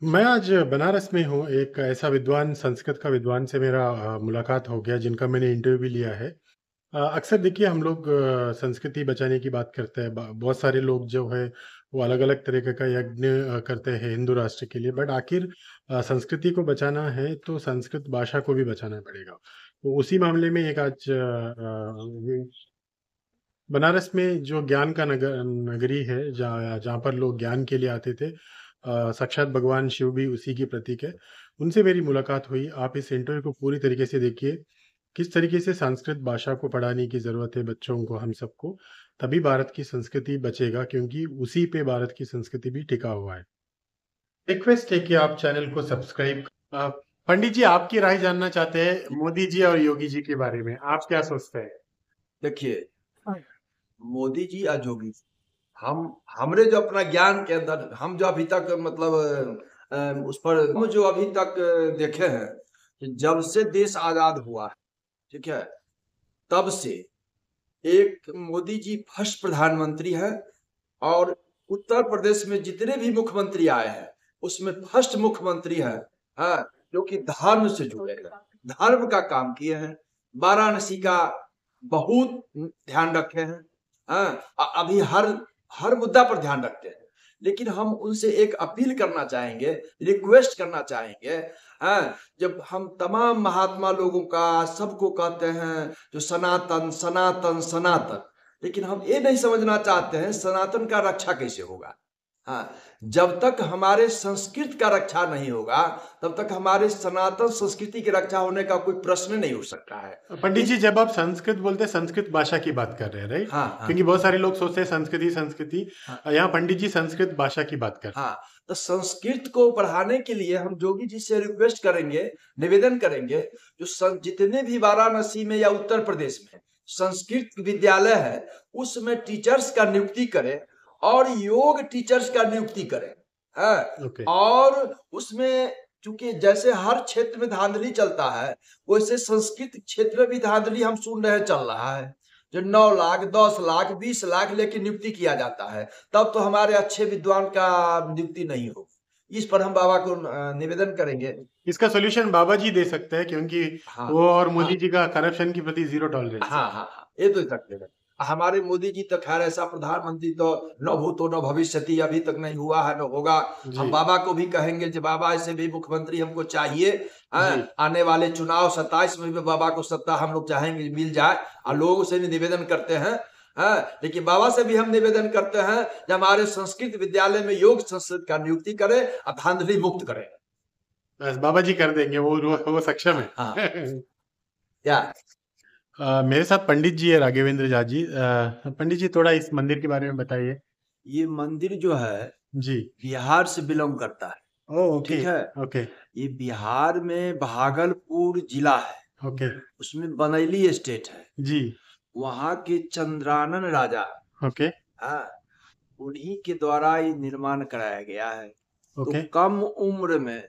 मैं आज बनारस में हूँ। एक ऐसा विद्वान, संस्कृत का विद्वान से मेरा मुलाकात हो गया, जिनका मैंने इंटरव्यू भी लिया है। अक्सर देखिए हम लोग संस्कृति बचाने की बात करते हैं। बहुत सारे लोग जो है वो अलग-अलग तरीके का यज्ञ करते हैं हिंदू राष्ट्र के लिए, बट आखिर संस्कृति को बचाना है तो संस्कृत भाषा को भी बचाना पड़ेगा। तो उसी मामले में एक आज बनारस में जो ज्ञान का नगरी है, जहाँ जहाँ पर लोग ज्ञान के लिए आते थे, साक्षात भगवान शिव भी उसी की प्रतीक है। उनसे मेरी मुलाकात हुई। आप इस इंटरव्यू को पूरी तरीके से देखिए। किस तरीके से संस्कृत भाषा को पढ़ाने की ज़रूरत है बच्चों को, हम सबको, तभी भारत की संस्कृति बचेगा, क्योंकि उसी पे भारत की संस्कृति भी टिका हुआ है। रिक्वेस्ट है कि आप चैनल को सब्सक्राइब। पंडित जी, आपकी राय जानना चाहते हैं मोदी जी और योगी जी के बारे में। आप क्या सोचते हैं? देखिए, मोदी जी और योगी जी, हम हमरे जो अपना ज्ञान के अंदर हम जो अभी तक मतलब उस पर हम जो अभी तक देखे हैं कि जब से देश आजाद हुआ है, ठीक है, तब से एक मोदी जी फर्स्ट प्रधानमंत्री है। और उत्तर प्रदेश में जितने भी मुख्यमंत्री आए हैं उसमें फर्स्ट मुख्यमंत्री है, हाँ, जो कि धर्म से जुड़े हैं, धर्म का काम किए हैं, वाराणसी का बहुत ध्यान रखे हैं। हाँ, अभी हर हर मुद्दा पर ध्यान रखते हैं। लेकिन हम उनसे एक अपील करना चाहेंगे, रिक्वेस्ट करना चाहेंगे। हाँ, जब हम तमाम महात्मा लोगों का सबको कहते हैं जो सनातन सनातन सनातन, लेकिन हम ये नहीं समझना चाहते हैं सनातन का रक्षा कैसे होगा। हाँ, जब तक हमारे संस्कृत का रक्षा नहीं होगा तब तक हमारे सनातन संस्कृति की रक्षा होने का कोई प्रश्न नहीं उठ सकता है। पंडित जी, जब आप संस्कृत बोलते हैं, संस्कृत भाषा की बात कर रहे हैं, राइट? हाँ हाँ क्योंकि बहुत सारे लोग सोचते हैं संस्कृति संस्कृति। हाँ यहाँ पंडित जी संस्कृत भाषा की बात कर रहे हाँ, तो संस्कृत को बढ़ाने के लिए हम जोगी जी से रिक्वेस्ट करेंगे, निवेदन करेंगे, जो जितने भी वाराणसी में या उत्तर प्रदेश में संस्कृत विद्यालय है उसमें टीचर्स का नियुक्ति करें और योग टीचर्स का नियुक्ति करें। हाँ, हैं। ओके। और उसमें चूंकि जैसे हर क्षेत्र में धांधली चलता है वैसे संस्कृत क्षेत्र में भी धांधली हम सुन रहे चल रहा है, जो 9 लाख 10 लाख 20 लाख लेके नियुक्ति किया जाता है, तब तो हमारे अच्छे विद्वान का नियुक्ति नहीं हो। इस पर हम बाबा को निवेदन करेंगे। इसका सॉल्यूशन बाबा जी दे सकते हैं, क्योंकि हाँ वो और हाँ मोदी जी का करप्शन के प्रति जीरो टॉलरेंस है। हाँ हाँ हाँ, ये तो सकते हैं। हमारे मोदी जी तो खैर ऐसा प्रधानमंत्री तो न भूतो न भविष्यति अभी तक नहीं हुआ है, न होगा। हम जी। बाबा को भी कहेंगे कि बाबा ऐसे भी मुख्यमंत्री हमको चाहिए। जी। आने वाले चुनाव 27 में भी बाबा को सत्ता हम लोग चाहेंगे मिल जाए, और लोगों से भी निवेदन करते हैं। लेकिन बाबा से भी हम निवेदन करते हैं कि हमारे संस्कृत विद्यालय में योग संस्कृत का नियुक्ति करें और धांधली मुक्त करें। बस बाबा जी कर देंगे, वो सक्षम है। हाँ, क्या मेरे साथ पंडित जी है, राघवेंद्र झा जी। पंडित जी, थोड़ा इस मंदिर के बारे में बताइए। ये मंदिर जो है जी। बिहार से बिलोंग करता है, ओ, ओके। ठीक है। ओके। ये बिहार में भागलपुर जिला है, ओके। उसमें बनैली स्टेट है। जी। वहां के चंद्रानन राजा, ओके। हाँ, उन्हीं के द्वारा ये निर्माण कराया गया है। तो ओके। कम उम्र में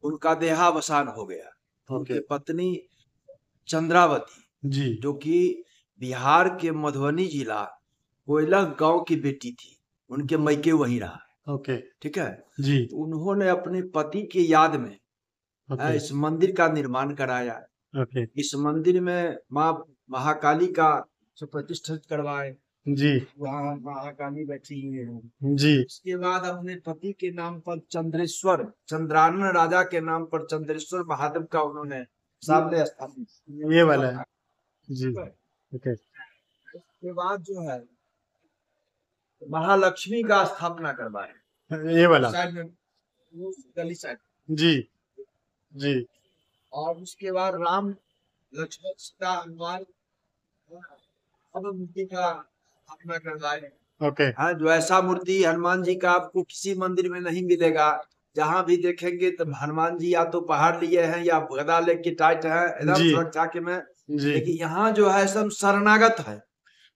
उनका देहावसान हो गया। ओके। उनकी पत्नी चंद्रावती, जी। जो कि बिहार के मधुबनी जिला कोयला गांव की बेटी थी, उनके मैके वहीं रहा, ओके। ठीक है। जी। तो उन्होंने अपने पति के याद में ओके। इस मंदिर का निर्माण कराया। ओके। इस मंदिर में माँ महाकाली का प्रतिष्ठित करवाए, जी। वहाँ महाकाली बैठी हुई है। जी। उसके बाद अपने पति के नाम पर चंद्रेश्वर, चंद्रानन राजा के नाम पर चंद्रेश्वर महादेव का उन्होंने सामने स्थापित ये वाला है। करवाया। जी। ओके। उसके बाद जो है महालक्ष्मी का स्थापना करवाए, ये वाला। साइड में वो गली साइड। जी। जी। और उसके बाद राम लक्ष्मण सीता हनुमान अब मूर्ति का स्थापना करवाए। ओके। हाँ, जो ऐसा मूर्ति हनुमान जी का आपको किसी मंदिर में नहीं मिलेगा। जहां भी देखेंगे तो हनुमान जी या तो पहाड़ लिए हैं या गदा लेके टाइट है, एकदम जी। सुरक्षा के में। जी। लेकिन यहाँ जो है सब शरणागत है।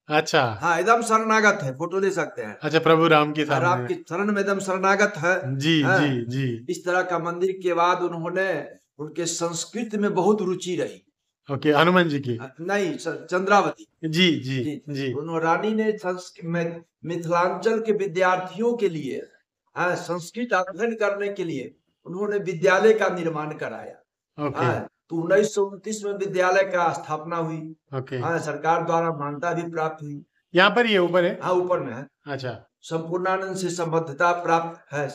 अच्छा। हाँ, एकदम शरणागत है, फोटो ले सकते हैं। अच्छा, प्रभु राम के और सामने आपके शरण में एकदम शरणागत है। जी। जी। हाँ, जी। इस तरह का मंदिर के बाद उन्होंने उनके संस्कृत में बहुत रुचि रही। ओके, हनुमान जी की। नहीं, चंद्रावती जी। जी। जी, जी। उन्होंने रानी ने मिथिलांचल के विद्यार्थियों के लिए, हाँ, संस्कृत अध्ययन करने के लिए उन्होंने विद्यालय का निर्माण कराया। ओके, हाँ, तो 1929 में विद्यालय का स्थापना हुई। ओके। हाँ, सरकार द्वारा मान्यता भी प्राप्त हुई। यहाँ पर ये ऊपर है? हाँ, ऊपर में है। अच्छा, संपूर्णानंद से संबद्धता प्राप्त है,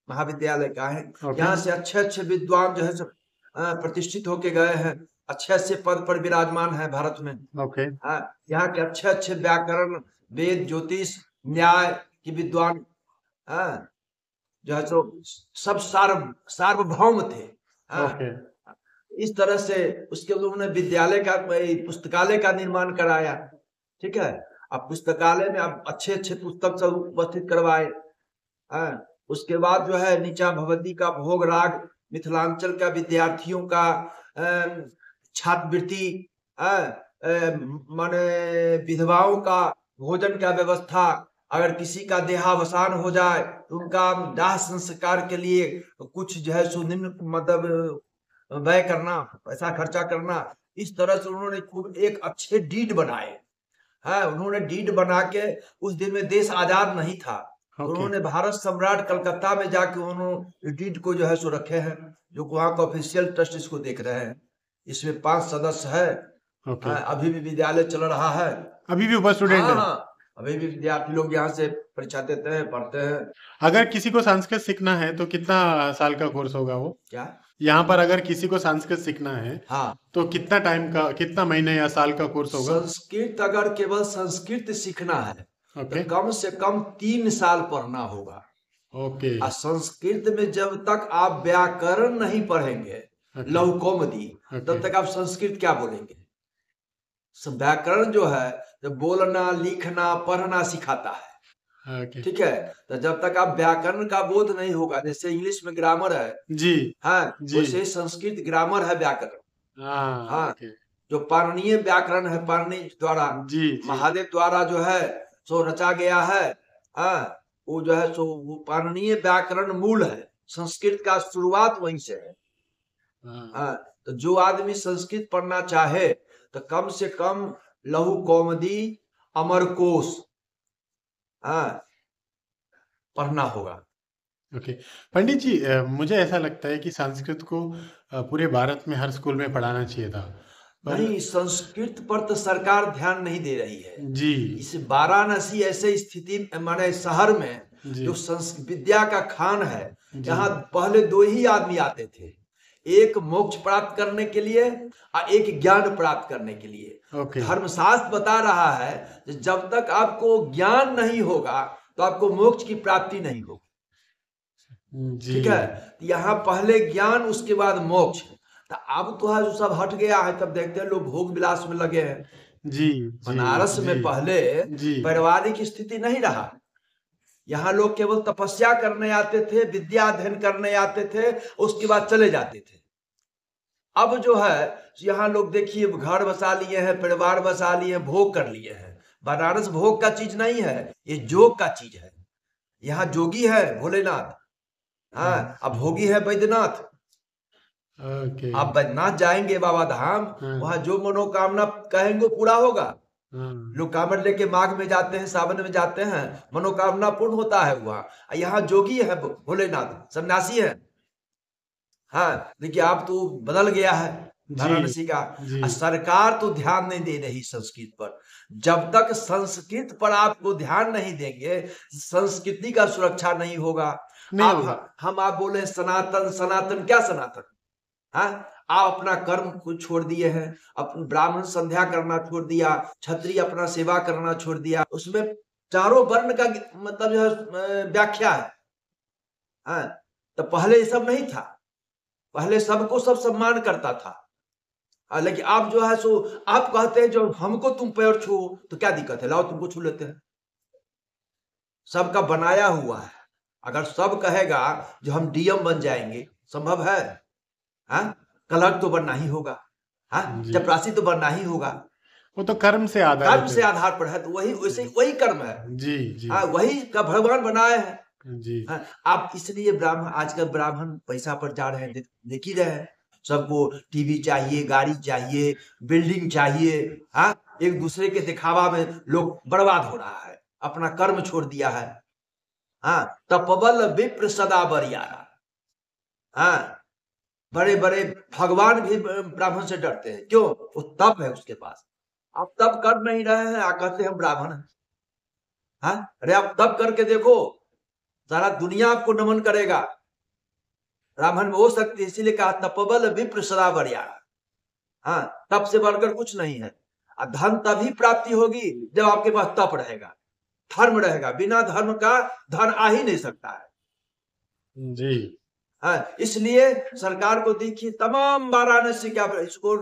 महाविद्यालय का है। ओके, यहाँ से अच्छे-अच्छे विद्वान जो है सब प्रतिष्ठित होके गए हैं, अच्छे-अच्छे पद पर विराजमान है भारत में। ओके, हाँ, यहाँ के अच्छे-अच्छे व्याकरण, वेद, ज्योतिष, न्याय के विद्वान, हाँ, जो है सो सब सार्वभौम थे। हाँ, ओके, इस तरह से उसके लिए उन्होंने विद्यालय का पुस्तकालय का निर्माण कराया। ठीक है, अब पुस्तकालय में आप अच्छे-अच्छे पुस्तक सब उपस्थित करवाए। हाँ, उसके बाद जो है नीचा भगवती का भोग राग, मिथिलांचल का विद्यार्थियों का छात्रवृत्ति, माने विधवाओं का भोजन का व्यवस्था, अगर किसी का देहावसान हो जाए तो उनका दाह संस्कार के लिए कुछ जो है सुनिम्न मतलब व्यय करना, पैसा खर्चा करना, इस तरह से उन्होंने खूब एक अच्छे डीड बनाए। हाँ, उन्होंने डीड बना के, उस दिन में देश आजाद नहीं था, तो ओके, उन्होंने भारत सम्राट कलकत्ता में जाके उन्होंने डीड को जो है सो रखे हैं, जो वहाँ का ऑफिशियल ट्रस्ट इसको देख रहे हैं। इसमें 5 सदस्य है। ओके। हाँ, अभी भी विद्यालय चल रहा है। अभी भी ऊपर स्टूडेंट हाँ है? हाँ, अभी भी विद्यार्थी लोग यहाँ से परीक्षा देते हैं, पढ़ते हैं। अगर किसी को संस्कृत सीखना है तो कितना साल का कोर्स होगा वो? क्या? यहाँ पर अगर किसी को संस्कृत सीखना है हाँ, तो कितना टाइम का, कितना महीने या साल का कोर्स होगा? संस्कृत अगर केवल संस्कृत सीखना है ओके, तो कम से कम 3 साल पढ़ना होगा। ओके, और संस्कृत में जब तक आप व्याकरण नहीं पढ़ेंगे, ओके, लघु कौमुदी, ओके, तब तक आप संस्कृत क्या बोलेंगे? व्याकरण जो है तो बोलना, लिखना, पढ़ना सिखाता है। ओके। ठीक है, तो जब तक आप व्याकरण का बोध नहीं होगा, जैसे इंग्लिश में ग्रामर है, जी, हाँ, जी। वैसे ही संस्कृत ग्रामर है, व्याकरण। हाँ, हाँ, ओके। जो पाणिनीय व्याकरण है, पाणिनि द्वारा, जी, जी। महादेव द्वारा जो है सो रचा गया है। हाँ, वो जो है सो वो पाणिनीय व्याकरण मूल है, संस्कृत का शुरुआत वहीं से है। हाँ, हाँ, तो जो आदमी संस्कृत पढ़ना चाहे तो कम से कम लघु कौमुदी, अमरकोश, हाँ, पढ़ना होगा। ओके। पंडित जी, मुझे ऐसा लगता है कि संस्कृत को पूरे भारत में हर स्कूल में पढ़ाना चाहिए था। पर नहीं, संस्कृत पर तो सरकार ध्यान नहीं दे रही है। जी, इस वाराणसी ऐसे स्थिति माने शहर में जी, जो विद्या का खान है, जी, यहाँ पहले 2 ही आदमी आते थे, एक मोक्ष प्राप्त करने के लिए और एक ज्ञान प्राप्त करने के लिए। ओके, धर्मशास्त्र बता रहा है कि जब तक आपको ज्ञान नहीं होगा तो आपको मोक्ष की प्राप्ति नहीं होगी। जी, ठीक है, यहाँ पहले ज्ञान, उसके बाद मोक्ष। तो अब तो है जो सब हट गया है, तब देखते हैं लोग भोग विलास में लगे हैं। जी, जी, बनारस में जी, पहले जी, पारिवारिक स्थिति नहीं रहा। यहाँ लोग केवल तपस्या करने आते थे, विद्या अध्ययन करने आते थे, उसके बाद चले जाते थे। अब जो है यहाँ लोग देखिए घर बसा लिए हैं, परिवार बसा लिए हैं, भोग कर लिए हैं। बनारस भोग का चीज नहीं है, ये जोग का चीज है। यहाँ जोगी है भोलेनाथ, हाँ, अब भोगी है बैद्यनाथ। ओके, आप बैद्यनाथ जाएंगे बाबा धाम, हाँ, वहां जो मनोकामना कहेंगे वो पूरा होगा। हाँ, लोग कांवड़ लेके माघ में जाते हैं, सावन में जाते हैं, मनोकामना पूर्ण होता है वहां। यहाँ जोगी है भोलेनाथ, सन्यासी है। हाँ, देखिए आप तो बदल गया है जी, वाराणसी का। जी, सरकार तो ध्यान नहीं दे रही संस्कृत पर। जब तक संस्कृत पर आपको ध्यान नहीं देंगे, संस्कृति का सुरक्षा नहीं होगा। नहीं होगा। आप बोले सनातन सनातन, क्या सनातन? हाँ, आप अपना कर्म को छोड़ दिए हैं, अपन ब्राह्मण संध्या करना छोड़ दिया, क्षत्रिय अपना सेवा करना छोड़ दिया। उसमें चारों वर्ण का मतलब जो है व्याख्या है। हाँ, तो पहले ये सब नहीं था, पहले सबको सब सम्मान करता था। लेकिन आप जो है सो आप कहते हैं जो हमको तुम पैर छू, तो क्या दिक्कत है, लाओ तुमको छू लेते हैं। सबका बनाया हुआ है। अगर सब कहेगा जो हम डीएम बन जाएंगे, संभव है? हाँ, कलर तो बनना ही होगा, हाँ, जी, चपरासी तो बनना ही होगा। वो तो कर्म से कर्म आधारित से है। आधार पर है, तो वही वैसे वही कर्म है। जी, जी, हाँ, वही का भगवान बनाए हैं। जी, हाँ, आप इसलिए ब्राह्मण, आजकल ब्राह्मण पैसा पर जा रहे हैं, देख ही रहे हैं। सबको टीवी चाहिए, गाड़ी चाहिए, बिल्डिंग चाहिए। हाँ, एक दूसरे के दिखावा में लोग बर्बाद हो रहा है, अपना कर्म छोड़ दिया है। हाँ, तपबल विप्र सदा बरियारा। हाँ, बड़े बड़े भगवान भी ब्राह्मण से डरते हैं। क्यों? वो तप है उसके पास। आप तप कर नहीं रहे हैं, आप कहते हैं हम ब्राह्मण हैं। हाँ, अरे आप तप करके देखो, सारा दुनिया आपको नमन करेगा। ब्राह्मण में वो शक्ति, इसीलिए कहा तपबल विप्र सदा बरियार। हाँ, तप से बढ़कर कुछ नहीं है। धन तभी प्राप्ति होगी जब आपके पास तप रहेगा, धर्म रहेगा। बिना धर्म का धन आ ही नहीं सकता है। जी। हाँ, इसलिए सरकार को देखिए, तमाम वाराणसी का इसको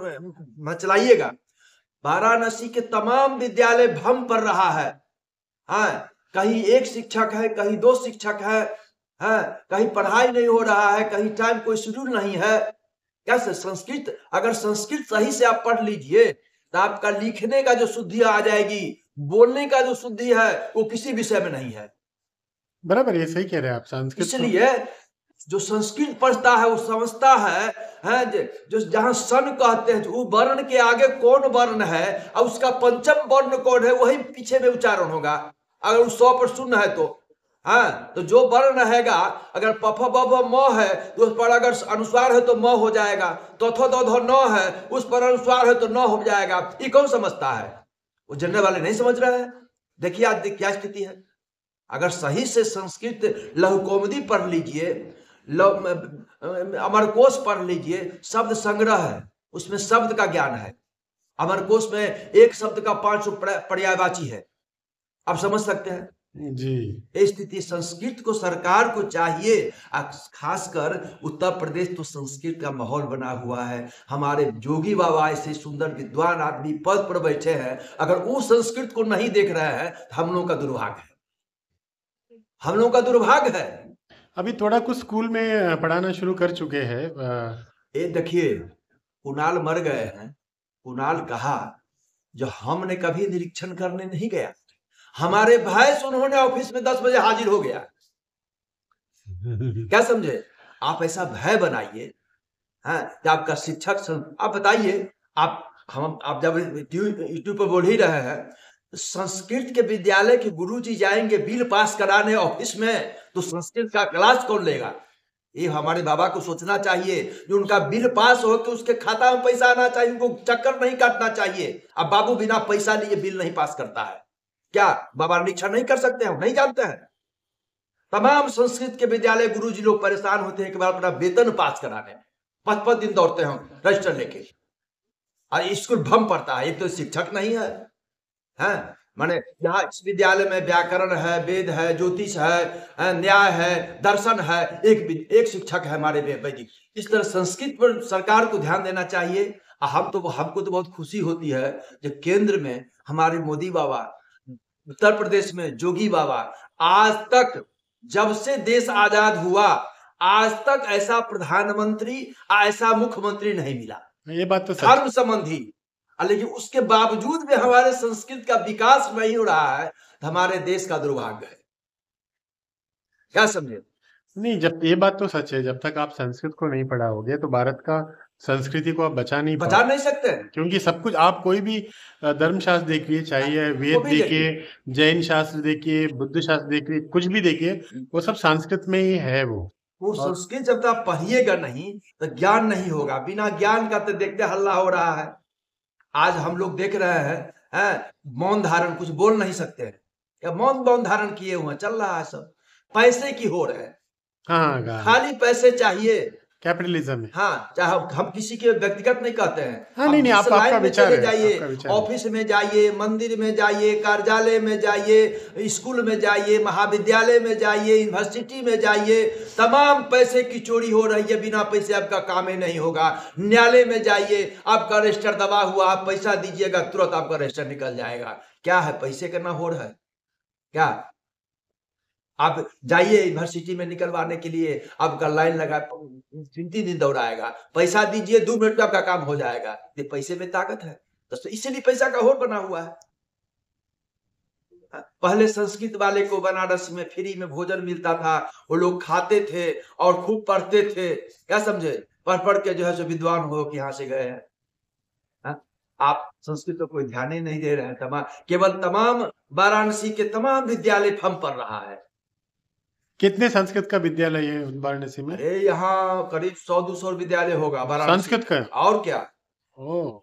मचलाइएगा। वाराणसी के तमाम विद्यालय भ्रम पड़ रहा है। हाँ, कहीं एक शिक्षक है, कहीं दो शिक्षक है। हाँ, कहीं पढ़ाई नहीं हो रहा है, कहीं टाइम कोई शेड्यूल नहीं है। कैसे संस्कृत, अगर संस्कृत सही से आप पढ़ लीजिए तो आपका लिखने का जो शुद्धि आ जाएगी, बोलने का जो शुद्धि है वो किसी विषय में नहीं है। बराबर, ये सही कह रहे हैं आप। संस्कृत तो इसलिए जो संस्कृत पढ़ता है वो समझता है, जो जहां सन कहते हैं, वो वर्ण के आगे कौन वर्ण है और उसका पंचम वर्ण कौन है, वही पीछे में उच्चारण होगा। अगर वो 100 पर शून्य है तो हाँ, तो जो वर्ण रहेगा, अगर पफ बभ म है तो उस पर अगर अनुस्वार है तो म हो जाएगा। तो थ द ध न है, उस पर अनुस्वार है तो न हो जाएगा। ये कौन समझता है? वो जानने वाले नहीं समझ रहे हैं। देखिए आज क्या स्थिति है। अगर सही से संस्कृत लघु कौमुदी पढ़ लीजिए, अमरकोश पढ़ लीजिए, शब्द संग्रह है, उसमें शब्द का ज्ञान है। अमरकोश में एक शब्द का 5 पर्यायवाची है। आप समझ सकते हैं जी। ये स्थिति। संस्कृत को सरकार को चाहिए, खासकर उत्तर प्रदेश तो संस्कृत का माहौल बना हुआ है। हमारे जोगी बाबा ऐसे सुंदर विद्वान आदमी पद पर बैठे हैं, अगर वो संस्कृत को नहीं देख रहे हैं तो हम लोगों का दुर्भाग्य है, हम लोगों का दुर्भाग्य है। अभी थोड़ा कुछ स्कूल में पढ़ाना शुरू कर चुके हैं। ये देखिए, कुणाल मर गए हैं। कुणाल कहा जो हमने कभी निरीक्षण करने नहीं गया, हमारे भय से उन्होंने ऑफिस में 10 बजे हाजिर हो गया। क्या समझे? आप ऐसा भय बनाइए, हाँ, कि आपका शिक्षक आप बताइए, आप जब यूट्यूब पर बोल ही रहे हैं, संस्कृत के विद्यालय के गुरुजी जाएंगे बिल पास कराने ऑफिस में, तो संस्कृत का क्लास कौन लेगा? ये हमारे बाबा को सोचना चाहिए। जो उनका बिल पास हो कि उसके खाता में पैसा आना चाहिए, उनको चक्कर नहीं काटना चाहिए। अब बाबू बिना पैसा लिए बिल नहीं पास करता है, क्या बाबा निरीक्षण नहीं कर सकते हैं? नहीं जानते हैं? तमाम संस्कृत के विद्यालय गुरुजी लोग परेशान होते हैं कि बार अपना वेतन पास कराने, 5-5 दिन दौड़ते हैं रजिस्टर लेके। और स्कूल भम पड़ता है, एक तो शिक्षक नहीं है। हैं माने यहाँ इस विद्यालय में व्याकरण है, वेद है, ज्योतिष है, न्याय है, दर्शन है, एक शिक्षक है हमारे वैदिक। इस तरह संस्कृत पर सरकार को ध्यान देना चाहिए। हमको तो बहुत खुशी होती है जो केंद्र में हमारे मोदी बाबा, उत्तर प्रदेश में जोगी बाबा, आज तक जब से देश आजाद हुआ आज तक ऐसा प्रधानमंत्री, ऐसा मुख्यमंत्री नहीं मिला ये बात तो सच धर्म संबंधी। लेकिन उसके बावजूद भी हमारे संस्कृत का विकास नहीं हो रहा है, तो हमारे देश का दुर्भाग्य है। क्या समझे? नहीं, जब ये बात तो सच है, जब तक आप संस्कृत को नहीं पढ़ाओगे तो भारत का संस्कृति को आप बचा नहीं बचा पाओगे। नहीं सकते हैं। क्योंकि सब कुछ आप कोई भी धर्मशास्त्र देखिए, चाहे वो वेद भी देखिए, देखिए, जैन शास्त्र देखिए, बुद्ध शास्त्र देखिए, कुछ भी देखिए, वो सब संस्कृत में ही है वो। वो और संस्कृत जब तक आप पढ़िएगा नहीं तो ज्ञान नहीं होगा। बिना ज्ञान का तो देखते हल्ला हो रहा है। आज हम लोग देख रहे हैं, मौन धारण, कुछ बोल नहीं सकते हैं, या मौन धारण किए हुए चल रहा है, सब पैसे की हो रहे हैं। हाँ, खाली पैसे चाहिए। कैपिटलिज्म है। हाँ, चाहे हम किसी के व्यक्तिगत नहीं कहते हैं। हाँ, आप नहीं, जिस आपका लाइन में विचार चले है, जाइए, आपका विचार है। ऑफिस में जाइए, मंदिर में जाइए, कार्यालय में जाइए, स्कूल में जाइए, महाविद्यालय में जाइए, यूनिवर्सिटी में जाइए, तमाम पैसे की चोरी हो रही है। बिना पैसे आपका काम ही नहीं होगा। न्यायालय में जाइए, आपका रजिस्टर दबा हुआ, आप पैसा दीजिएगा तुरंत आपका रजिस्टर निकल जाएगा। क्या है? पैसे का ना हो रहा है क्या? आप जाइए यूनिवर्सिटी में निकलवाने के लिए, आपका लाइन लगा 3 दिन दौड़ाएगा। पैसा दीजिए, 2 मिनट में आपका काम हो जाएगा। ये पैसे में ताकत है, तो इसीलिए पैसा का होड़ बना हुआ है। पहले संस्कृत वाले को बनारस में फ्री में भोजन मिलता था, वो लोग खाते थे और खूब पढ़ते थे। क्या समझे? पढ़ के जो है सो विद्वान हो के यहाँ से गए हैं। आप संस्कृत को कोई ध्यान ही नहीं दे रहे हैं। केवल तमाम वाराणसी के तमाम विद्यालय फम पड़ रहा है। कितने संस्कृत का विद्यालय है वाराणसी में? अरे यहाँ करीब 100-200 विद्यालय होगा वाराणसी संस्कृत का? में। और क्या, ओह!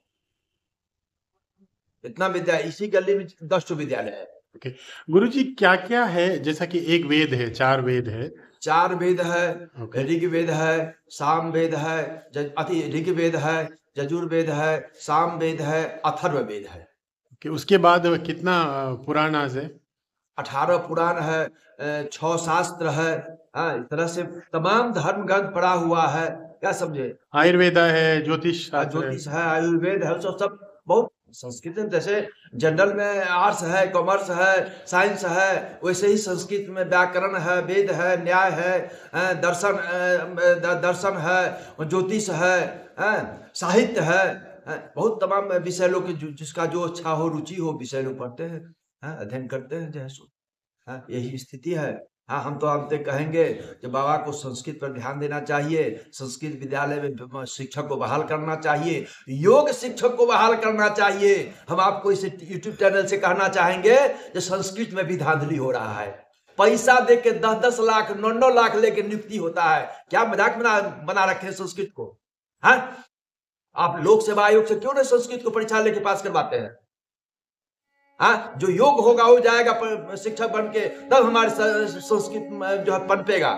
इतना विद्यालय, इसी गली में 10 ठो विद्यालय है। ओके। गुरुजी क्या-क्या है जैसा कि एक वेद है, 4 वेद है। 4 वेद है, ओके, ऋग्वेद है, सामवेद है, ऋग्वेद है, यजुर्वेद है, सामवेद है, अथर्ववेद है। ओके उसके बाद कितना पुराण है? 18 पुराण है, 6 शास्त्र है। हाँ, इस तरह से तमाम धर्म ग्रंथ पढ़ा हुआ है। क्या समझे? आयुर्वेदा है, ज्योतिष शास्त्र है। ज्योतिष है, आयुर्वेद है, सब बहुत संस्कृत में जैसे जनरल में आर्ट्स है, कॉमर्स है, साइंस है, वैसे ही संस्कृत में व्याकरण है, वेद है, न्याय है, दर्शन है, ज्योतिष है, साहित्य है। बहुत तमाम विषय लोग जिसका जो अच्छा हो, रुचि हो, विषय लोग पढ़ते हैं, अध्ययन करते हैं, जैसे यही स्थिति है। हाँ, हम तो आपसे कहेंगे कि बाबा को संस्कृत पर ध्यान देना चाहिए, संस्कृत विद्यालय में शिक्षक को बहाल करना चाहिए, योग शिक्षक को बहाल करना चाहिए। हम आपको इस यूट्यूब चैनल से कहना चाहेंगे कि संस्कृत में भी धांधली हो रहा है। पैसा दे के 10-10 लाख 9-9 लाख लेके नियुक्ति होता है। क्या मजाक बना रखे हैं संस्कृत को? हाँ, आप लोक सेवा आयोग से क्यों नहीं संस्कृत को परीक्षा लेके पास करवाते हैं? हाँ, जो योग होगा हो जाएगा शिक्षक बन के, तब हमारे संस्कृत जो है पनपेगा।